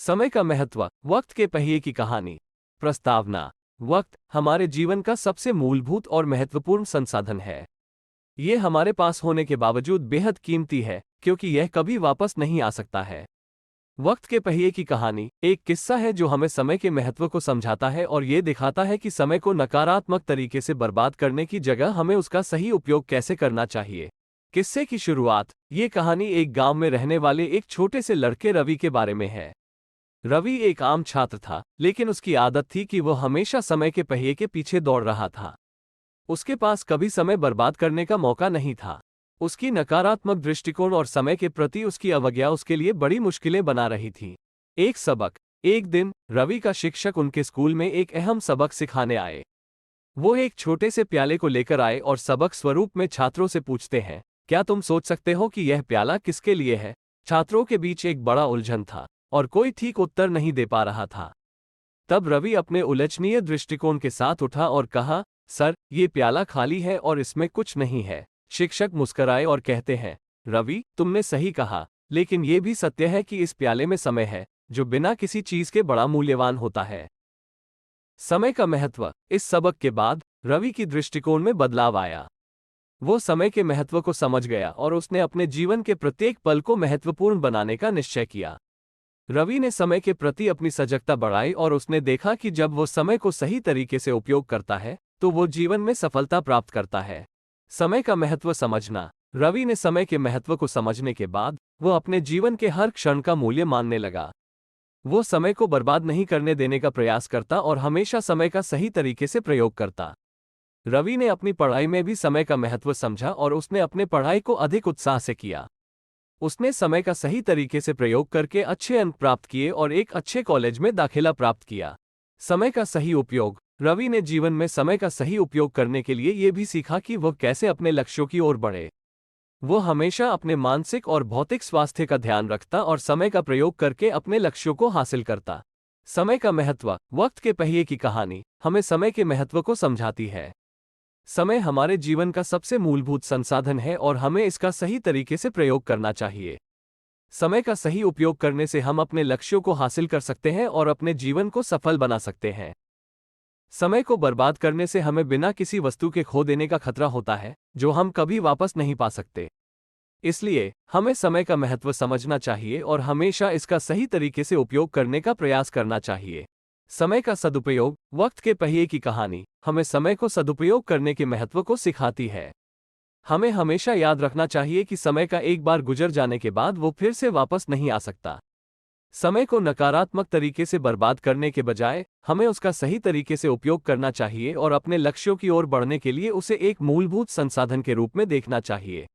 समय का महत्व, वक्त के पहिए की कहानी। प्रस्तावना। वक्त हमारे जीवन का सबसे मूलभूत और महत्वपूर्ण संसाधन है। ये हमारे पास होने के बावजूद बेहद कीमती है, क्योंकि यह कभी वापस नहीं आ सकता है। वक्त के पहिए की कहानी एक किस्सा है जो हमें समय के महत्व को समझाता है और ये दिखाता है कि समय को नकारात्मक तरीके से बर्बाद करने की जगह हमें उसका सही उपयोग कैसे करना चाहिए। किस्से की शुरुआत, ये कहानी एक गांव में रहने वाले एक छोटे से लड़के रवि के बारे में है। रवि एक आम छात्र था, लेकिन उसकी आदत थी कि वह हमेशा समय के पहिए के पीछे दौड़ रहा था। उसके पास कभी समय बर्बाद करने का मौका नहीं था। उसकी नकारात्मक दृष्टिकोण और समय के प्रति उसकी अवज्ञा उसके लिए बड़ी मुश्किलें बना रही थी। एक दिन रवि का शिक्षक उनके स्कूल में एक अहम सबक सिखाने आए। वो एक छोटे से प्याले को लेकर आए और सबक स्वरूप में छात्रों से पूछते हैं, क्या तुम सोच सकते हो कि यह प्याला किसके लिए है? छात्रों के बीच एक बड़ा उलझन था और कोई ठीक उत्तर नहीं दे पा रहा था। तब रवि अपने उलझनीय दृष्टिकोण के साथ उठा और कहा, सर, ये प्याला खाली है और इसमें कुछ नहीं है। शिक्षक मुस्कराए और कहते हैं, रवि, तुमने सही कहा, लेकिन ये भी सत्य है कि इस प्याले में समय है, जो बिना किसी चीज के बड़ा मूल्यवान होता है। समय का महत्व। इस सबक के बाद रवि की दृष्टिकोण में बदलाव आया। वो समय के महत्व को समझ गया और उसने अपने जीवन के प्रत्येक पल को महत्वपूर्ण बनाने का निश्चय किया। रवि ने समय के प्रति अपनी सजगता बढ़ाई और उसने देखा कि जब वो समय को सही तरीके से उपयोग करता है, तो वो जीवन में सफलता प्राप्त करता है। समय का महत्व समझना। रवि ने समय के महत्व को समझने के बाद वो अपने जीवन के हर क्षण का मूल्य मानने लगा। वो समय को बर्बाद नहीं करने देने का प्रयास करता और हमेशा समय का सही तरीके से प्रयोग करता। रवि ने अपनी पढ़ाई में भी समय का महत्व समझा और उसने अपने पढ़ाई को अधिक उत्साह से किया। उसने समय का सही तरीके से प्रयोग करके अच्छे अंक प्राप्त किए और एक अच्छे कॉलेज में दाखिला प्राप्त किया। समय का सही उपयोग। रवि ने जीवन में समय का सही उपयोग करने के लिए यह भी सीखा कि वह कैसे अपने लक्ष्यों की ओर बढ़े। वो हमेशा अपने मानसिक और भौतिक स्वास्थ्य का ध्यान रखता और समय का प्रयोग करके अपने लक्ष्यों को हासिल करता। समय का महत्व। वक्त के पहिए की कहानी हमें समय के महत्व को समझाती है। समय हमारे जीवन का सबसे मूलभूत संसाधन है और हमें इसका सही तरीके से प्रयोग करना चाहिए। समय का सही उपयोग करने से हम अपने लक्ष्यों को हासिल कर सकते हैं और अपने जीवन को सफल बना सकते हैं। समय को बर्बाद करने से हमें बिना किसी वस्तु के खो देने का खतरा होता है, जो हम कभी वापस नहीं पा सकते। इसलिए हमें समय का महत्व समझना चाहिए और हमेशा इसका सही तरीके से उपयोग करने का प्रयास करना चाहिए। समय का सदुपयोग। वक्त के पहिए की कहानी हमें समय को सदुपयोग करने के महत्व को सिखाती है। हमें हमेशा याद रखना चाहिए कि समय का एक बार गुजर जाने के बाद वो फिर से वापस नहीं आ सकता। समय को नकारात्मक तरीके से बर्बाद करने के बजाय हमें उसका सही तरीके से उपयोग करना चाहिए और अपने लक्ष्यों की ओर बढ़ने के लिए उसे एक मूलभूत संसाधन के रूप में देखना चाहिए।